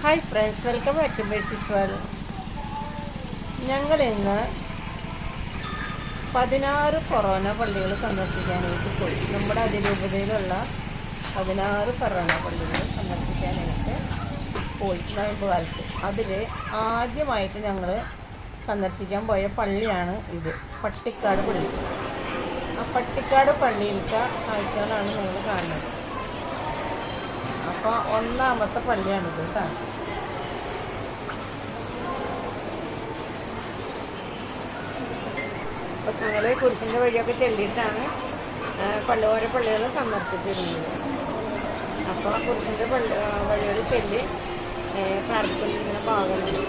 Hi friends, welcome back to basis world. ഞങ്ങൾ ഇന്ന് 16 ഫൊറോന പള്ളികൾ സന്ദർശിക്കാനായിട്ട് പോയി. നമ്മുടെ അതിരൂപതയിലുള്ള 16 ഫൊറോന പള്ളികൾ സന്ദർശിക്കാനായിട്ട് പോയി നോയമ്പ് കാലത്ത്. അതിൽ ആദ്യമായിട്ട് ഞങ്ങൾ സന്ദർശിക്കാൻ പോയ പള്ളിയാണ് ഇത്, പട്ടിക്കാട് പള്ളി. ആ പട്ടിക്കാട് പള്ളിയിലത്തെ കാഴ്ചകളാണ് നിങ്ങൾ കാണുന്നത്. അപ്പോൾ ഒന്നാമത്തെ പള്ളിയാണിത് കേട്ടോ. അപ്പോൾ ഞങ്ങൾ കുരിശിൻ്റെ വഴിയൊക്കെ ചെല്ലിയിട്ടാണ് ഓരോ പള്ളികൾ സന്ദർശിച്ചിരുന്നത്. അപ്പോൾ കുരിശിൻ്റെ വഴികൾ ചെല്ലി പ്രാർത്ഥിക്കുന്ന ഭാഗമുണ്ട്.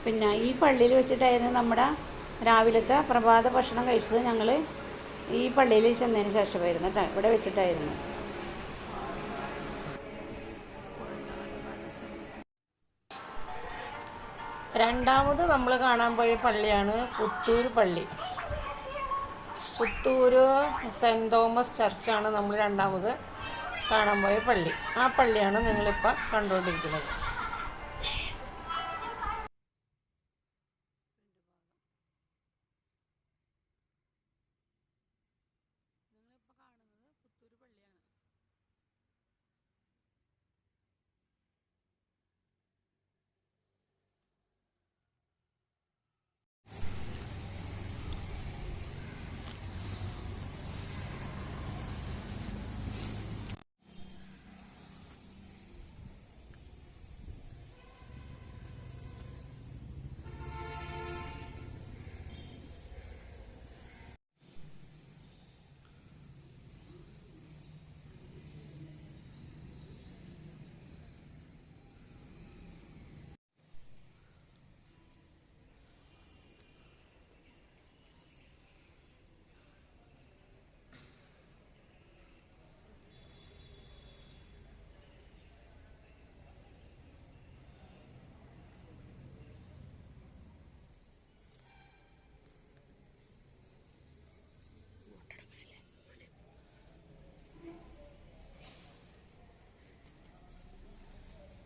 പിന്നെ ഈ പള്ളിയിൽ വെച്ചിട്ടായിരുന്നു നമ്മുടെ രാവിലത്തെ പ്രഭാത ഭക്ഷണം കഴിച്ചത്. ഞങ്ങൾ ഈ പള്ളിയിൽ ചെന്നതിന് ശേഷമായിരുന്നു കേട്ടോ, ഇവിടെ വെച്ചിട്ടായിരുന്നു. രണ്ടാമത് നമ്മൾ കാണാൻ പോയ പള്ളിയാണ് പുത്തൂർ പള്ളി. പുത്തൂർ സെൻറ് തോമസ് ചർച്ചാണ് നമ്മൾ രണ്ടാമത് കാണാൻ പോയ പള്ളി. ആ പള്ളിയാണ് നിങ്ങളിപ്പോൾ കണ്ടുകൊണ്ടിരിക്കുന്നത്.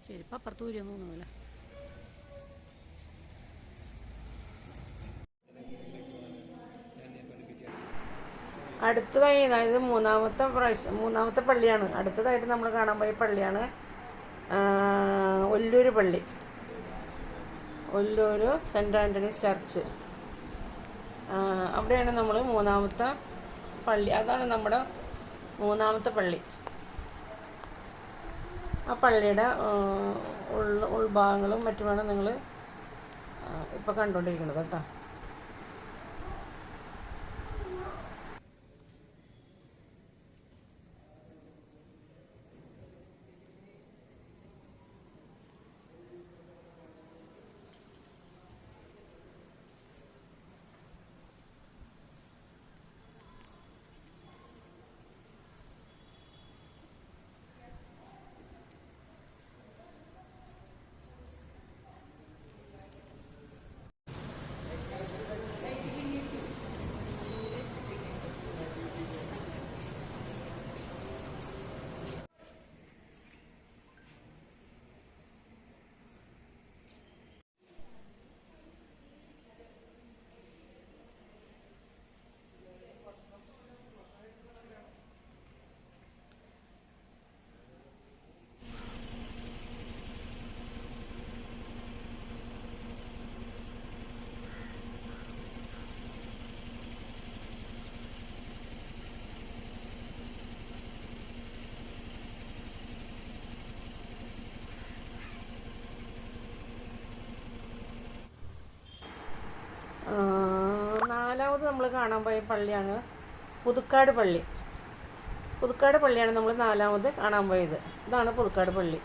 ശരി, ഇപ്പം അപ്പുറത്ത് വരികയെന്ന് തോന്നുന്നില്ല. അടുത്തതായി അതായത് മൂന്നാമത്തെ പള്ളിയാണ്. അടുത്തതായിട്ട് നമ്മൾ കാണാൻ പോയ പള്ളിയാണ് ഒല്ലൂർ പള്ളി, ഒല്ലൂർ സെൻറ്റ് ആൻ്റണീസ് ചർച്ച്. അവിടെയാണ് നമ്മൾ മൂന്നാമത്തെ പള്ളി. അതാണ് നമ്മുടെ മൂന്നാമത്തെ പള്ളി. ആ പള്ളിയുടെ ഉൾഭാഗങ്ങളും മറ്റുമാണ് നിങ്ങൾ ഇപ്പോൾ കണ്ടുകൊണ്ടിരിക്കുന്നത് കേട്ടോ. നമ്മൾ കാണാൻ പോയ പള്ളിയാണ് പുതുക്കാട് പള്ളി. പുതുക്കാട് പള്ളിയാണ് നമ്മൾ 4ാമത് കാണാൻ പോയത്. ഇതാണ് പുതുക്കാട് പള്ളി.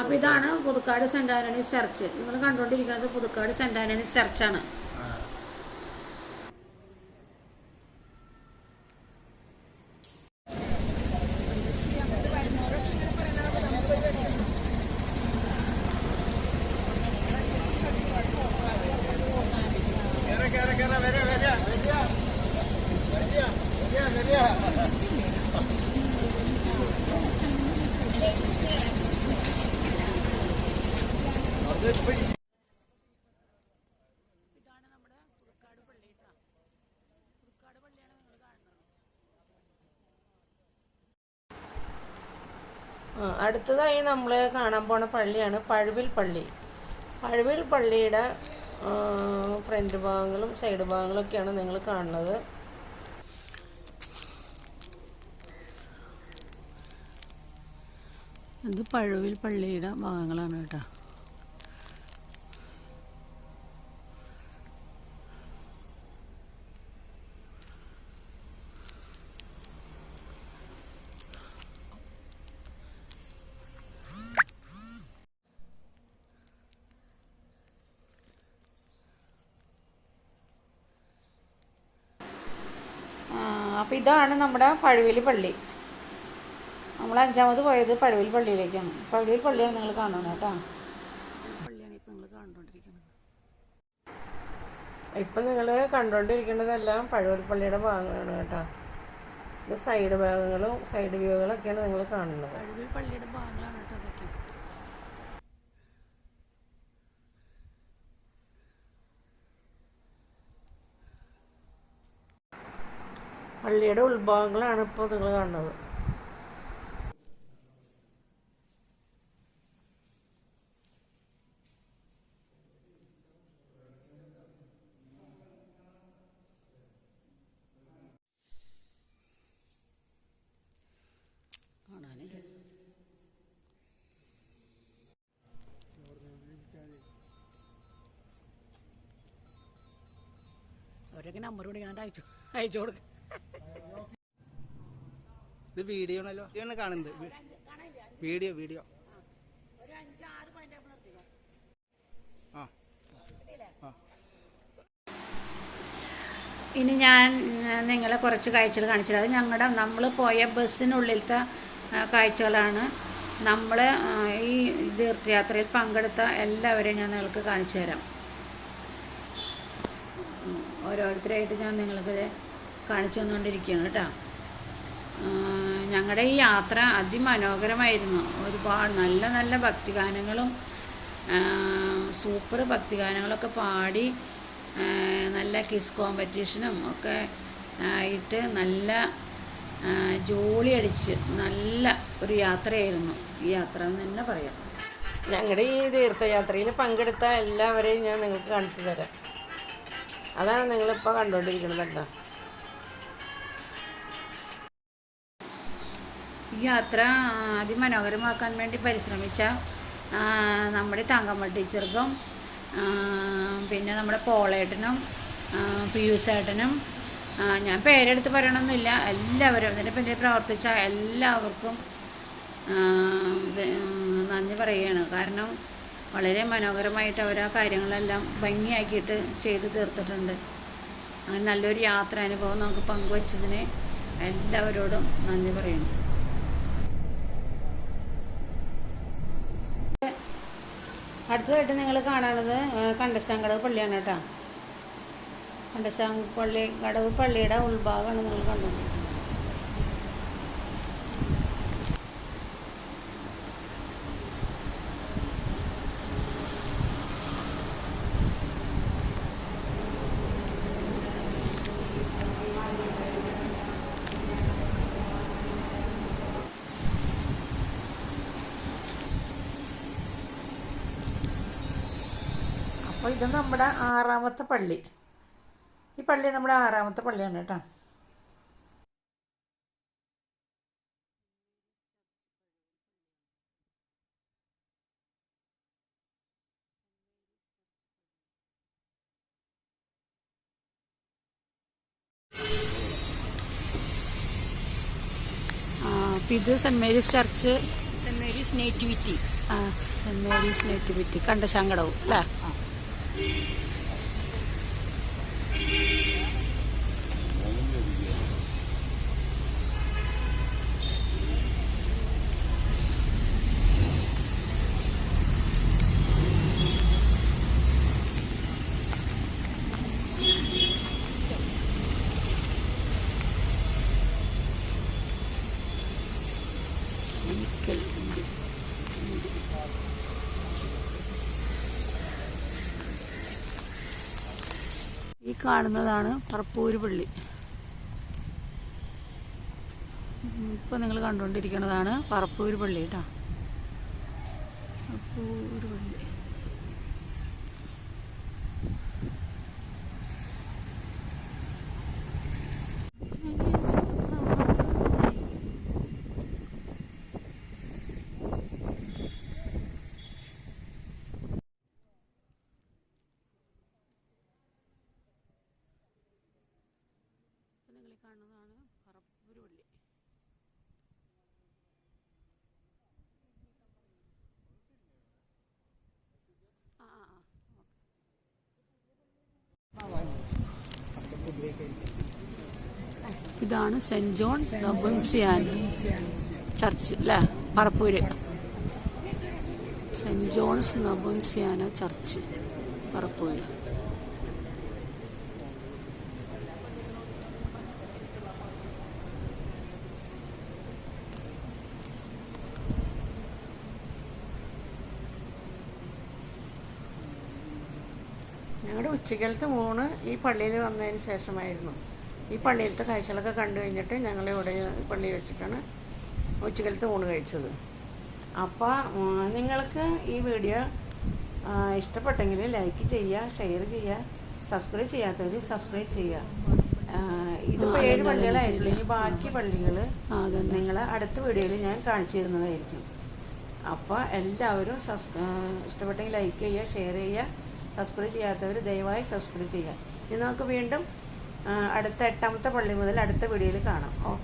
അപ്പോൾ ഇതാണ് പുതുക്കാട് സെൻറ് ആൻ്റണീസ് ചർച്ച്. നിങ്ങൾ കണ്ടുകൊണ്ടിരിക്കുന്നത് പുതുക്കാട് സെൻറ് ആൻ്റണീസ് ചർച്ചാണ്. ഇതാണ് നമ്മുടെ പുതുക്കാട് പള്ളി. പുതുക്കാട് പള്ളിയാണ് നിങ്ങൾ കാണുന്നത്. അടുത്തതായി നമ്മൾ കാണാൻ പോണ പള്ളിയാണ് പഴുവിൽ പള്ളി. പഴുവിൽ പള്ളിയുടെ ഫ്രണ്ട് ഭാഗങ്ങളും സൈഡ് ഭാഗങ്ങളൊക്കെയാണ് നിങ്ങൾ കാണുന്നത്. ഇത് പഴുവിൽ പള്ളിയുടെ ഭാഗങ്ങളാണ് കേട്ടോ. അപ്പോൾ ഇതാണ് നമ്മുടെ പഴുവിൽ പള്ളി. നമ്മൾ 5ാമത് പോയത് പഴുവിൽ പള്ളിയിലേക്കാണ്. പഴുവിൽ പള്ളിയാണ് നിങ്ങൾ കാണുന്നത് കേട്ടോ. പള്ളിയാണ് ഇപ്പം നിങ്ങൾ കണ്ടുകൊണ്ടിരിക്കുന്നത്. ഇപ്പം നിങ്ങൾ കണ്ടുകൊണ്ടിരിക്കുന്നതെല്ലാം പഴുവിൽ പള്ളിയുടെ ഭാഗങ്ങളാണ് കേട്ടോ. ഇത് സൈഡ് ഭാഗങ്ങളും സൈഡ് വ്യൂകളൊക്കെയാണ് നിങ്ങൾ കാണുന്നത്. പഴുവിൽ പള്ളിയുടെ ഭാഗങ്ങളാണ് കേട്ടോ അതൊക്കെ. പള്ളിയുടെ ഉൾഭാഗങ്ങളാണ് ഇപ്പോൾ നിങ്ങൾ കാണുന്നത്. അവരൊക്കെ നമ്പർ കൊടുക്കാണ്ട് അയച്ചു കൊടുക്ക. ഇത് വീഡിയോ ആണല്ലോ കാണുന്നത്. വീഡിയോ ഇനി ഞാൻ നിങ്ങളെ കുറച്ച് കാഴ്ചകൾ കാണിച്ചത്. അത് നമ്മൾ പോയ ബസ്സിനുള്ളിലത്തെ കാഴ്ചകളാണ്. നമ്മൾ ഈ തീർത്ഥയാത്രയിൽ പങ്കെടുത്ത എല്ലാവരെയും ഞാൻ നിങ്ങൾക്ക് കാണിച്ചു തരാം. ഓരോരുത്തരായിട്ട് ഞാൻ നിങ്ങൾക്ക് കാണിച്ചു തന്നുകൊണ്ടിരിക്കുകയാണ് കേട്ടോ. ഞങ്ങളുടെ ഈ യാത്ര അതിമനോഹരമായിരുന്നു. ഒരുപാട് നല്ല നല്ല ഭക്തിഗാനങ്ങളും സൂപ്പർ ഭക്തിഗാനങ്ങളൊക്കെ പാടി നല്ല കിസ് കോമ്പറ്റീഷനും ഒക്കെ ആയിട്ട് നല്ല ജോളി അടിച്ച് നല്ല ഒരു യാത്രയായിരുന്നു ഈ യാത്ര എന്ന് തന്നെ പറയാം. ഞങ്ങളുടെ ഈ തീർത്ഥയാത്രയിൽ പങ്കെടുത്ത എല്ലാവരെയും ഞാൻ നിങ്ങൾക്ക് കാണിച്ചു തരാം. അതാണ് നിങ്ങളിപ്പോൾ കണ്ടുകൊണ്ടിരിക്കുന്നതല്ല. ഈ യാത്ര അതിമനോഹരമാക്കാൻ വേണ്ടി പരിശ്രമിച്ച നമ്മുടെ തങ്കമ്മ ടീച്ചർക്കും പിന്നെ നമ്മുടെ പോളേട്ടനും പിയൂസേട്ടനും ഞാൻ പേരെടുത്ത് പറയണമെന്നില്ല, എല്ലാവരും ഇതിനെ പറ്റി പ്രവർത്തിച്ച എല്ലാവർക്കും നന്ദി പറയുകയാണ്. കാരണം വളരെ മനോഹരമായിട്ട് അവർ ആ കാര്യങ്ങളെല്ലാം ഭംഗിയാക്കിയിട്ട് ചെയ്തു തീർത്തിട്ടുണ്ട്. അങ്ങനെ നല്ലൊരു യാത്രാനുഭവം നമുക്ക് പങ്കുവച്ചതിന് എല്ലാവരോടും നന്ദി പറയുന്നു. അടുത്തതായിട്ട് നിങ്ങൾ കാണുന്നത് കണ്ടശാങ്കടവ് പള്ളിയാണ് കേട്ടോ. കടവ് പള്ളിയുടെ ഉൾഭാഗമാണ് നിങ്ങൾ കണ്ടത്. അപ്പോൾ ഇത് നമ്മുടെ 6ാമത്തെ പള്ളി. ഈ പള്ളി നമ്മുടെ 6ാമത്തെ പള്ളിയാണ് കേട്ടോ. അപ്പം ഇത് saint Mary's church, saint Mary's nativity. Saint Mary's nativity കണ്ടശങ്കടവും അല്ലേ? ഈ കാണുന്നതാണ് പറപ്പൂര് പള്ളി. ഇപ്പോൾ നിങ്ങൾ കണ്ടുകൊണ്ടിരിക്കുന്നതാണ് പറപ്പൂര് പള്ളി കേട്ടോ. പറപ്പൂര് പള്ളി. നിങ്ങൾ കാണുന്നതാണ് പറപ്പൂര് പള്ളി. ഇതാണ് സെൻറ് ജോൺ നബുംസിയാൻ ചർച്ച് അല്ലേ? പറപ്പൂര് സെൻറ് ജോൺസ് നബുംസിയാന ചർച്ച് പറപ്പൂര്. ഞങ്ങളുടെ ഉച്ചക്കലത്തെ ഊണ് ഈ പള്ളിയിൽ വന്നതിന് ശേഷമായിരുന്നു. ഈ പള്ളിയിലത്തെ കാഴ്ചകളൊക്കെ കണ്ടു കഴിഞ്ഞിട്ട് ഞങ്ങളിവിടെ പള്ളി വെച്ചിട്ടാണ് ഉച്ചക്കലത്തെ ഊണ് കഴിച്ചത്. അപ്പോൾ നിങ്ങൾക്ക് ഈ വീഡിയോ ഇഷ്ടപ്പെട്ടെങ്കിൽ ലൈക്ക് ചെയ്യുക, ഷെയർ ചെയ്യുക, സബ്സ്ക്രൈബ് ചെയ്യാത്തവർ സബ്സ്ക്രൈബ് ചെയ്യുക. ഇതിപ്പോൾ 7 പള്ളികളായിട്ടുള്ളൂ. ഇനി ബാക്കി പള്ളികൾ നിങ്ങൾ അടുത്ത വീഡിയോയിൽ ഞാൻ കാണിച്ചു തരുന്നതായിരിക്കും. അപ്പോൾ എല്ലാവരും ഇഷ്ടപ്പെട്ടെങ്കിൽ ലൈക്ക് ചെയ്യുക, ഷെയർ ചെയ്യുക, സബ്സ്ക്രൈബ് ചെയ്യാത്തവർ ദയവായി സബ്സ്ക്രൈബ് ചെയ്യുക. ഇനി നമുക്ക് വീണ്ടും അടുത്ത 8ാമത്തെ പള്ളി മുതൽ അടുത്ത വീഡിയോയിൽ കാണാം. ഓക്കെ.